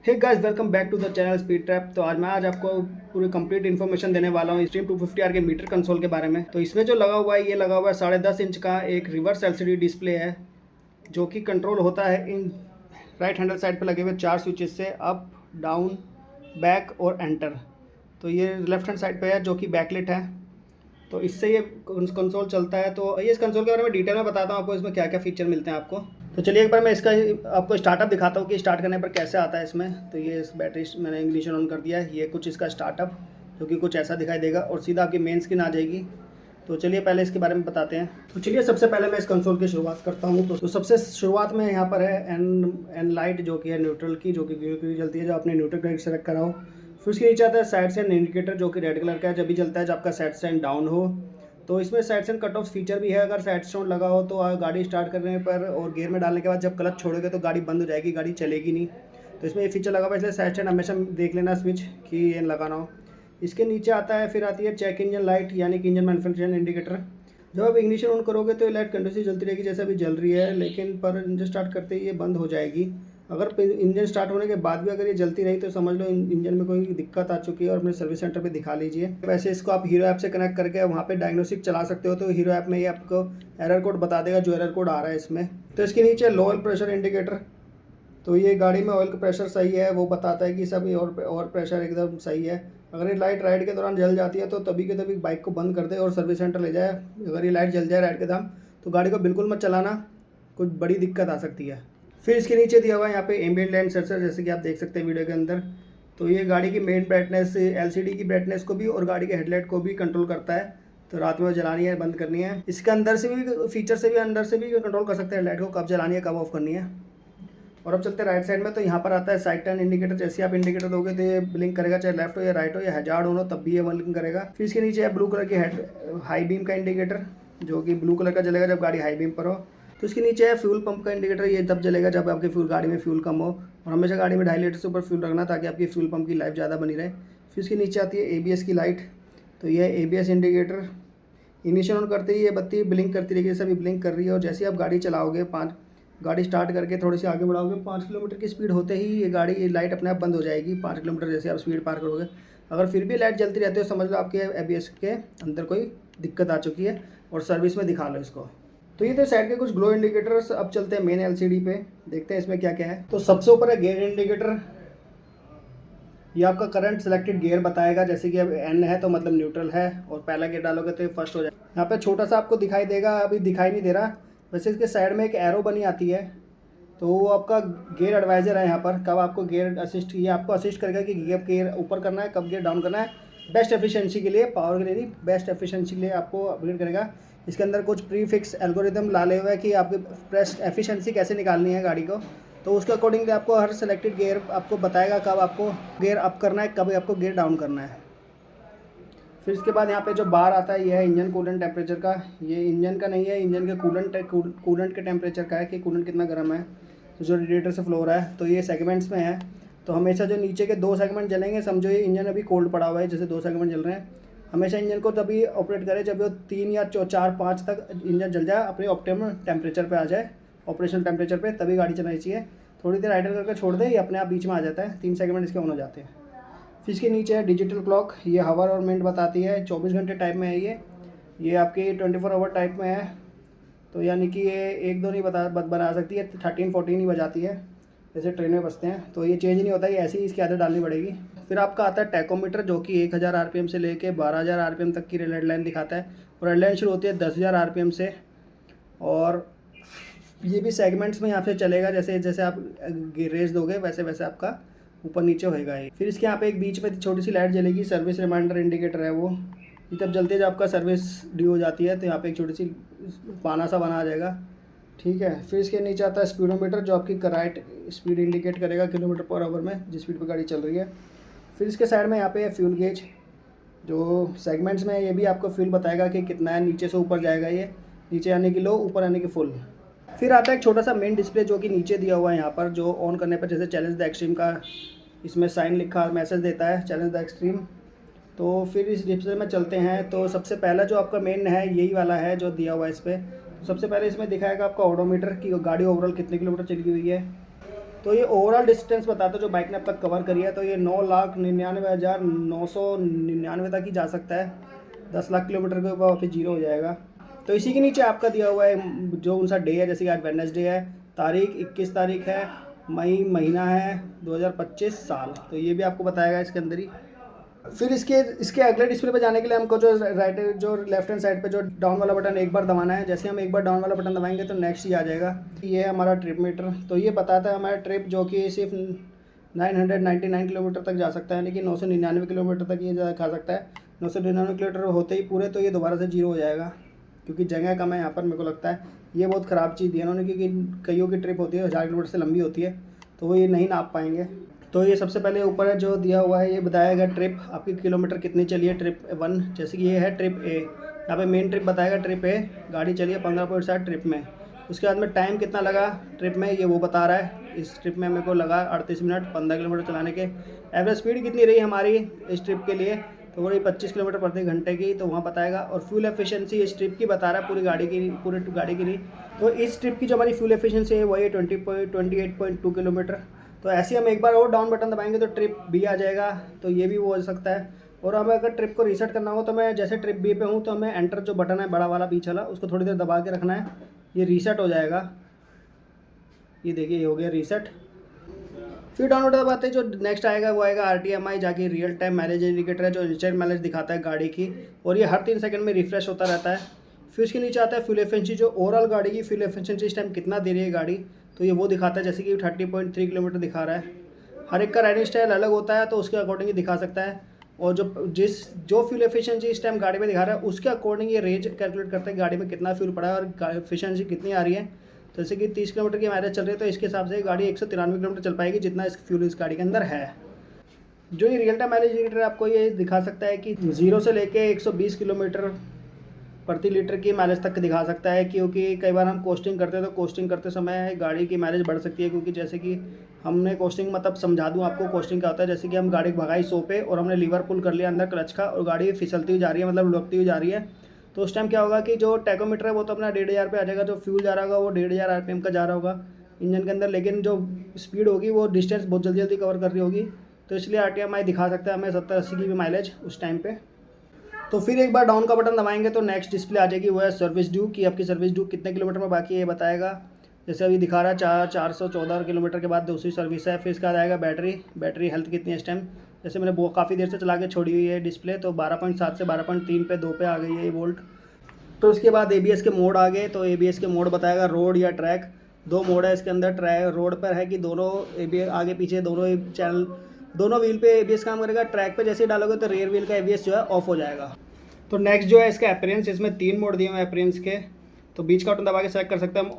Hey guys, welcome back to the channel speed trap. तो आज आपको पूरी कंप्लीट इन्फॉर्मेशन देने वाला हूँ स्ट्रीम 250R के मीटर कंसोल के बारे में। तो इसमें जो लगा हुआ है, ये लगा हुआ है 10.5 इंच का एक रिवर्स एलसीडी डिस्प्ले है, जो कि कंट्रोल होता है इन राइट हैंडल साइड पर लगे हुए 4 स्विचेस से, अप, डाउन, बैक और एंटर। तो ये लेफ्ट हैंड साइड पे है जो कि बैकलिट है। तो इससे ये कंसोल चलता है। तो ये इस कंसोल के बारे में डिटेल में बताता हूँ आपको, इसमें क्या क्या फीचर मिलते हैं आपको। तो चलिए एक बार मैं इसका आपको स्टार्टअप दिखाता हूँ कि स्टार्ट करने पर कैसे आता है इसमें। तो ये इस बैटरी मैंने इग्निशन ऑन कर दिया है। ये कुछ इसका स्टार्टअप जो कि कुछ ऐसा दिखाई देगा और सीधा आपकी मेन स्क्रीन आ जाएगी। तो चलिए पहले इसके बारे में बताते हैं। तो चलिए सबसे पहले मैं इस कंसोल की शुरुआत करता हूँ। तो सबसे शुरुआत में यहाँ पर है एन लाइट, जो कि है न्यूट्रल की, जो कि ग्रीन कलर की जलती है, जो आपने न्यूट्रल कलर सेलेक्ट करा हो। फिर उसके नीचे आता है साइड स्टैंड इंडिकेटर, जो कि रेड कलर का है, जब भी जलता है जब आपका साइड स्टैंड डाउन हो। तो इसमें side stand cut off feature भी है। अगर साइड स्टैंड लगा हो तो गाड़ी स्टार्ट करने पर और गियर में डालने के बाद जब क्लच छोड़ोगे तो गाड़ी बंद हो जाएगी, गाड़ी चलेगी नहीं। तो इसमें ये फीचर लगा हुआ है, इसलिए साइड स्टैंड हमेशा देख लेना स्विच कि ये लगाना हो। इसके नीचे आता है, फिर आती है चेक इंजन लाइट, यानी कि इंजन मैन्युफैक्चरिंग इंडिकेटर। जब आप इग्निशन ऑन करोगे तो ये लाइट कंटिन्यूसली जलती रहेगी जैसे अभी जल रही है, लेकिन पर इंजन स्टार्ट करते ही ये बंद हो जाएगी। अगर इंजन स्टार्ट होने के बाद भी अगर ये जलती रही तो समझ लो इंजन में कोई दिक्कत आ चुकी है और अपने सर्विस सेंटर पे दिखा लीजिए। वैसे इसको आप हीरो ऐप से कनेक्ट करके वहाँ पे डायग्नोस्टिक चला सकते हो। तो हीरो ऐप में ये आपको एरर कोड बता देगा, जो एरर कोड आ रहा है इसमें। तो इसके नीचे लो ऑयल प्रेशर इंडिकेटर। तो ये गाड़ी में ऑयल का प्रेशर सही है वो बताता है कि सब और प्रेशर एकदम सही है। अगर ये लाइट राइड के दौरान जल जाती है तो तभी के तभी बाइक को बंद कर दे और सर्विस सेंटर ले जाए। अगर ये लाइट जल जाए राइड के दौरान तो गाड़ी को बिल्कुल मत चलाना, कुछ बड़ी दिक्कत आ सकती है। फिर इसके नीचे दिया हुआ है यहाँ पे एम्बिएंट लाइट सेंसर, जैसे कि आप देख सकते हैं वीडियो के अंदर। तो ये गाड़ी की मेन ब्राइटनेस, एलसीडी की ब्राइटनेस को भी और गाड़ी के हेडलाइट को भी कंट्रोल करता है। तो रात में जलानी है बंद करनी है, इसके अंदर से भी फीचर से भी अंदर से भी कंट्रोल कर सकते हैं हेडलाइट को, कब जलानी है कब ऑफ करनी है। और अब चलते हैं राइट साइड में। तो यहाँ पर आता है साइड टर्न इंडिकेटर। जैसे आप इंडिकेटर दोगे तो ये ब्लिंक करेगा, चाहे लेफ्ट हो या राइट हो या हैजार्ड हो तब भी ये ब्लिंक करेगा। फिर इसके नीचे है ब्लू कलर की हेड हाई बीम का इंडिकेटर, जो कि ब्लू कलर का जलेगा जब गाड़ी हाई बीम पर हो। तो इसके नीचे है फ्यूल पंप का इंडिकेटर, ये तब जलेगा जब आपके गाड़ी में फ्यूल कम हो। और हमेशा गाड़ी में 2.5 लीटर से ऊपर फ्यूल रखना ताकि आपकी फ्यूल पंप की लाइफ ज़्यादा बनी रहे। फिर इसके नीचे आती है एबीएस की लाइट। तो ये एबीएस इंडिकेटर, इनिशियल ऑन करते ही ये बत्ती ब्लिंक करती रहेगी, जैसे अभी ब्लिंक कर रही है। और जैसे ही आप गाड़ी चलाओगे, गाड़ी स्टार्ट करके थोड़ी सी आगे बढ़ाओगे, 5 किलोमीटर की स्पीड होते ही ये लाइट अपने आप बंद हो जाएगी। 5 किलोमीटर जैसे आप स्पीड पार करोगे, अगर फिर भी लाइट जलती रहती है समझ लो आपके एबीएस के अंदर कोई दिक्कत आ चुकी है और सर्विस में दिखा लो इसको। तो ये थे साइड के कुछ ग्लो इंडिकेटर्स। अब चलते हैं मेन एलसीडी पे, देखते हैं इसमें क्या क्या है। तो सबसे ऊपर है गियर इंडिकेटर। ये आपका करंट सेलेक्टेड गियर बताएगा, जैसे कि अब एन है तो मतलब न्यूट्रल है, और पहला गियर डालोगे तो ये फर्स्ट हो जाएगा। यहाँ पे छोटा सा आपको दिखाई देगा, अभी दिखाई नहीं दे रहा। वैसे इसके साइड में एक एरो बनी आती है, तो वो आपका गियर एडवाइज़र है। यहाँ पर कब आपको गियर असिस्ट, ये आपको असिस्ट करेगा कि गियर ऊपर करना है, कब गियर डाउन करना है। बेस्ट एफिशिएंसी के लिए, पावर के लिए नहीं, बेस्ट एफिशिएंसी के लिए आपको अपग्रेड करेगा। इसके अंदर कुछ प्री फिक्स एल्गोरिदम डाले हुए है कि आपकी बेस्ट एफिशिएंसी कैसे निकालनी है गाड़ी को। तो उसके अकॉर्डिंग आपको हर सेलेक्टेड गियर आपको बताएगा कब आपको गियर अप करना है, कब आपको गियर डाउन करना है। फिर इसके बाद यहाँ पे जो बार आता है, ये है इंजन कूलेंट टेम्परेचर का। ये इंजन का नहीं है, इंजन के कूलेंट के टेम्परेचर का है कि कूलेंट कितना गर्म है, तो जो रेडिएटर से फ्लो हो रहा है। तो ये सेगमेंट्स में है। तो हमेशा जो नीचे के 2 सेगमेंट जलेंगे, समझो ये इंजन अभी कोल्ड पड़ा हुआ है, जैसे 2 सेगमेंट जल रहे हैं। हमेशा इंजन को तभी ऑपरेट करें जब वो 3 या 4, 5 तक इंजन जल जाए, अपने ऑप्टिमम टेम्परेचर पे आ जाए, ऑपरेशनल टेम्परेचर पे, तभी गाड़ी चलानी चाहिए। थोड़ी देर आइडल करके छोड़ दे, ये अपने आप बीच में आ जाता है, 3 सेगमेंट इसके ऑन हो जाते हैं। फिर इसके नीचे है डिजिटल क्लॉक। ये हावर और मिनट बताती है, 24 घंटे टाइप में है ये आपकी 24 आवर टाइप में है। तो यानी कि ये 1-2 नहीं बना सकती है, 13-14 ही बजाती है, जैसे ट्रेन में बजते हैं। तो ये चेंज नहीं होता, ये ऐसी ही इसकी आदत डालनी पड़ेगी। फिर आपका आता है टैकोमीटर, जो कि 1000 आरपीएम से लेके 12000 आरपीएम तक की रेड लाइन दिखाता है। और रेड लाइन शुरू होती है 10,000 आरपीएम से। और ये भी सेगमेंट्स में यहाँ से चलेगा, जैसे जैसे आप रेस दोगे वैसे वैसे आपका ऊपर नीचे होएगा ये। फिर इसके यहाँ पे एक बीच में छोटी सी लाइट जलेगी, सर्विस रिमाइंडर इंडिकेटर है वो। ये जब जलती है जब आपका सर्विस ड्यू हो जाती है, तो यहाँ पे एक छोटी सी पाना सा बना आ जाएगा, ठीक है। फिर इसके नीचे आता है स्पीडोमीटर, जो आपकी राइट स्पीड इंडिकेट करेगा किलोमीटर पर आवर में, जिस स्पीड पर गाड़ी चल रही है। फिर इसके साइड में यहाँ पे है फ्यूल गेज, जो सेगमेंट्स में ये भी आपको फ्यूल बताएगा कि कितना है, नीचे से ऊपर जाएगा ये, नीचे आने की लो, ऊपर आने की फुल। फिर आता है एक छोटा सा मेन डिस्प्ले, जो कि नीचे दिया हुआ है यहाँ पर, जो ऑन करने पर जैसे चैलेंज द एक्सट्रीम का इसमें साइन लिखा मैसेज देता है, चैलेंज द एक्सट्रीम। तो फिर इस डिस्प्ले में चलते हैं। तो सबसे पहला जो आपका मेन है यही वाला है जो दिया हुआ है इस पर। तो सबसे पहले इसमें दिखाएगा आपका ओडोमीटर की गाड़ी ओवरऑल कितने किलोमीटर चली हुई है। तो ये ओवरऑल डिस्टेंस बताता है जो बाइक ने अब तक कवर करी है। तो ये 9,99,999 तक ही जा सकता है। 10 लाख किलोमीटर के ऊपर फिर जीरो हो जाएगा। तो इसी के नीचे आपका दिया हुआ है जो उनका डे है, जैसे कि आज वेडनेसडे है, तारीख 21 तारीख है, मई महीना है, 2025 साल। तो ये भी आपको बताएगा इसके अंदर ही। फिर इसके अगले डिस्प्ले पे जाने के लिए हमको जो लेफ्ट हैंड साइड पे जो डाउन वाला बटन एक बार दबाना है। जैसे हम एक बार डाउन वाला बटन दबाएंगे तो नेक्स्ट ही आ जाएगा। ये है हमारा ट्रिप मीटर। तो ये बताता है हमारा ट्रिप जो कि सिर्फ 999 किलोमीटर तक जा सकता है, लेकिन 999 किलोमीटर तक ये खा सकता है। 999 किलोमीटर होते ही पूरे तो ये दोबारा से जीरो हो जाएगा, क्योंकि जगह कम है यहाँ पर। मेरे को लगता है ये बहुत ख़राब चीज़ दी है उन्होंने, क्योंकि कईयों की ट्रिप होती है 1000 किलोमीटर से लंबी होती है, तो वो ये नहीं नाप पाएंगे। तो ये सबसे पहले ऊपर है जो दिया हुआ है, ये बताएगा ट्रिप आपकी किलोमीटर कितनी चली है, ट्रिप 1। जैसे कि ये है ट्रिप ए, यहाँ पे मेन ट्रिप बताएगा ट्रिप ए, गाड़ी चली है 15.7 ट्रिप में। उसके बाद में टाइम कितना लगा ट्रिप में ये वो बता रहा है। इस ट्रिप में मेरे को लगा 38 मिनट 15 किलोमीटर चलाने के। एवरेज स्पीड कितनी रही हमारी इस ट्रिप के लिए, तो वो रही 25 किलोमीटर प्रति घंटे की, तो वहाँ बताएगा। और फ्यूल एफिशिएंसी इस ट्रिप की बता रहा है पूरी गाड़ी की। तो इस ट्रिप की जो हमारी फ्यूल एफिशिएंसी है वही 28.2 किलोमीटर। तो ऐसे हम एक बार और डाउन बटन दबाएंगे तो ट्रिप बी आ जाएगा, तो ये भी वो हो सकता है। और हमें अगर ट्रिप को रीसेट करना हो तो मैं जैसे ट्रिप बी पे हूँ तो हमें एंटर जो बटन है बड़ा वाला बीच वाला, उसको थोड़ी देर दबा के रखना है, ये रीसेट हो जाएगा। ये देखिए ये हो गया रीसेट। फिर डाउन बटन दबाते हैं जो नेक्स्ट आएगा वो आएगा RTMI, जाके रियल टाइम माइलेज इंडिकेटर है जो इंस्टेंट माइलेज दिखाता है गाड़ी की, और ये हर 3 सेकंड में रिफ्रेश होता रहता है। फिर उसके नीचे आता है फ्यूल एफिशिएंसी, जो ओवरऑल गाड़ी की फ्यूल एफिशिएंसी इस टाइम कितना दे रही है गाड़ी, तो ये वो दिखाता है। जैसे कि 30.3 किलोमीटर दिखा रहा है। हर एक का राइडिंग स्टाइल अलग होता है, तो उसके अकॉर्डिंग ही दिखा सकता है। और जो फ्यूल एफिशिएंसी इस टाइम गाड़ी में दिखा रहा है उसके अकॉर्डिंग ये रेंज कैलकुलेट करता है गाड़ी में कितना फ्यूल पड़ा है और एफिशिएंसी कितनी आ रही है। तो जैसे कि 30 किलोमीटर की माइलेज चल रही है, तो इसके हिसाब से गाड़ी 193 किलोमीटर चल पाएगी जितना इस फ्यूल इस गाड़ी के अंदर है। जो ये रियल टाइम माइलेज इंडिकेटर आपको ये दिखा सकता है कि 0 से लेके 120 किलोमीटर प्रति लीटर की माइलेज तक दिखा सकता है। क्योंकि कई बार हम कोस्टिंग करते हैं तो कोस्टिंग करते समय गाड़ी की माइलेज बढ़ सकती है, क्योंकि जैसे कि हमने कोस्टिंग मतलब समझा दूं आपको कोस्टिंग क्या होता है। जैसे कि हम गाड़ी भगाई 100 पे और हमने लीवर पुल कर लिया अंदर क्लच का, और गाड़ी फिसलती हुई जा रही है, मतलब लुढ़कती हुई जा रही है, तो उस टाइम क्या होगा कि जो टैकोमीटर है वो तो अपना 1500 पे आ जाएगा, जो फ्यूल जा रहा होगा वो 1500 RPM का जा रहा होगा इंजन के अंदर, लेकिन जो स्पीड होगी वो डिस्टेंस बहुत जल्दी जल्दी कवर कर रही होगी, तो इसलिए RTMI दिखा सकता है हमें 70-80 की भी माइलेज उस टाइम पे। तो फिर एक बार डाउन का बटन दबाएंगे तो नेक्स्ट डिस्प्ले आ जाएगी, वो है सर्विस ड्यू, कि आपकी सर्विस ड्यू कितने किलोमीटर में बाकी है ये बताएगा। जैसे अभी दिखा रहा है 414 किलोमीटर के बाद दूसरी सर्विस है। फिर इसका आएगा बैटरी हेल्थ कितनी है इस टाइम। जैसे मैंने वो काफ़ी देर से चला के छोड़ी हुई है डिस्प्ले, तो 12.7 से 12.3 पे 2 पे आ गई है ये वोल्ट। तो उसके बाद ABS के मोड आ गए, तो ABS के मोड बताएगा रोड या ट्रैक। 2 मोड है इसके अंदर। ट्रैक रोड पर है कि दोनों ABS आगे पीछे दोनों व्हील पे ABS काम करेगा। ट्रैक पे जैसे डालोगे तो रियर व्हील का ABS जो है ऑफ हो जाएगा। तो नेक्स्ट जो है इसका अपीयरेंस, इसमें 3 मोड दिए हुए हैं अपीयरेंस के। तो बीच का बटन दबा के सेलेक्ट कर सकते हैं हम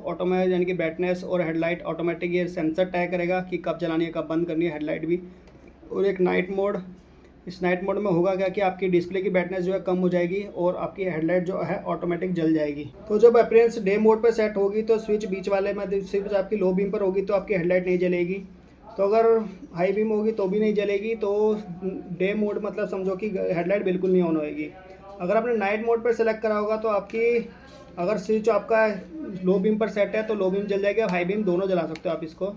ऑटो में, यानी कि ब्राइटनेस और हेडलाइट ऑटोमेटिक ये सेंसर तय करेगा कि कब जलानी है कब बंद करनी है हेडलाइट भी। और एक नाइट मोड, इस नाइट मोड में होगा क्या कि आपकी डिस्प्ले की ब्राइटनेस जो है कम हो जाएगी और आपकी हेडलाइट जो है ऑटोमेटिक जल जाएगी। तो जब अपीयरेंस डे मोड पर सेट होगी तो स्विच बीच वाले में सिर्फ आपकी लो बीम पर होगी तो आपकी हेडलाइट नहीं जलेगी। तो अगर हाई बीम होगी तो भी नहीं जलेगी। तो डे मोड मतलब समझो कि हेडलाइट बिल्कुल नहीं ऑन होएगी। अगर आपने नाइट मोड पर सेलेक्ट करा होगा तो आपकी अगर स्विच आपका लो बीम पर सेट है तो लो बीम जल जाएगी और हाई बीम दोनों जला सकते हो आप इसको।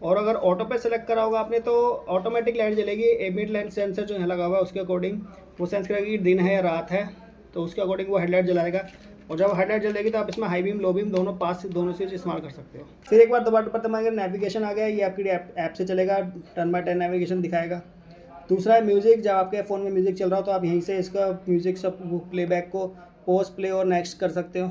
और अगर ऑटो पे सेलेक्ट करा होगा आपने तो ऑटोमेटिक लाइट जलेगी। एम्बिएंट लाइट सेंसर जो यहाँ लगा हुआ है उसके अकॉर्डिंग वो सेंस करेगी कि दिन है या रात है, तो उसके अकॉर्डिंग वो हेडलाइट जलाएगा। और जब हेडलाइट जलेगी तो आप इसमें हाई बीम लो बीम दोनों स्विच इस्तेमाल कर सकते हो। फिर एक बार दोबारा पर तुम्हारे नेविगेशन आ गया, ये आपकी ऐप से चलेगा, टर्न बाय टर्न नेविगेशन दिखाएगा। दूसरा है म्यूज़िक, जब आपके फ़ोन में म्यूज़िक चल रहा हो तो आप यहीं से इसका म्यूज़िक सब प्लेबैक को पॉज प्ले और नेक्स्ट कर सकते हो।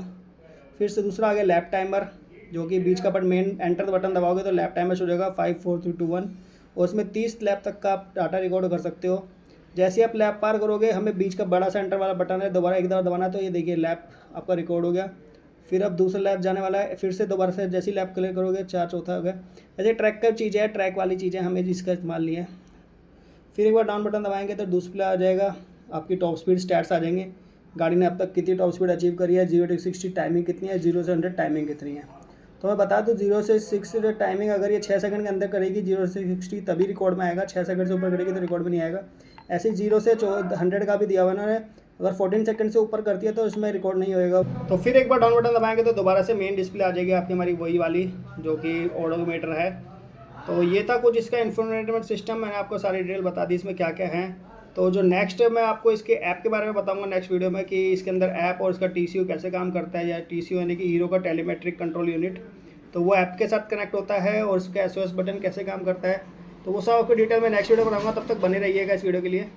फिर से दूसरा आ गया लैप टाइमर, जो कि बीच का मेन एंटर बटन दबाओगे तो लैप टाइमर हो जाएगा 5 4 3 2 1, और उसमें 30 लैप तक का आप डाटा रिकॉर्ड कर सकते हो। जैसे आप लैप पार करोगे हमें बीच का बड़ा सा एंटर वाला बटन है, दोबारा एक बार दबाना, तो ये देखिए लैप आपका रिकॉर्ड हो गया। फिर अब दूसरा लैप जाने वाला है, फिर से दोबारा से जैसी लैप क्लियर करोगे 4 चौथा हो गया। ऐसे ट्रैक का चीज़ है, ट्रैक वाली चीज़ें हमें जिसका इस्तेमाल नहीं है। फिर एक बार डाउन बटन दबाएंगे तो डिस्प्ले आ जाएगा, आपकी टॉप स्पीड स्टैट्स आ जाएंगे, गाड़ी ने अब तक कितनी टॉप स्पीड अचीव करी है, 0 से 60 टाइमिंग कितनी है, 0 से 100 टाइमिंग कितनी है। तो मैं बता दूं 0 से 6 टाइमिंग अगर ये 6 सेकंड के अंदर करेगी 0 से 60 तभी रिकॉर्ड में आएगा, 6 सेकंड से ऊपर करेगी तो रिकॉर्ड में नहीं आएगा। ऐसे 0 से 100 का भी दिया हुआ उन्होंने, अगर 14 सेकंड से ऊपर करती है तो उसमें रिकॉर्ड नहीं होएगा। तो फिर एक बार डाउन बटन दबाएंगे तो दोबारा से मेन डिस्प्ले आ जाएगी आपकी हमारी वही वाली जो कि ओडोमीटर है। तो ये था कुछ इसका इंफोटेनमेंट सिस्टम, मैंने आपको सारी डिटेल बता दी इसमें क्या क्या है। तो जो नेक्स्ट मैं आपको इसके ऐप के बारे में बताऊंगा नेक्स्ट वीडियो में कि इसके अंदर ऐप और इसका TCU कैसे काम करता है, या TCU यानी कि हीरो का टेलीमेट्रिक कंट्रोल यूनिट, तो वो ऐप के साथ कनेक्ट होता है और उसका SOS बटन कैसे काम करता है, तो वो सब आपको डिटेल में नेक्स्ट वीडियो बनाऊंगा। तब तक बने रहिएगा इस वीडियो के लिए।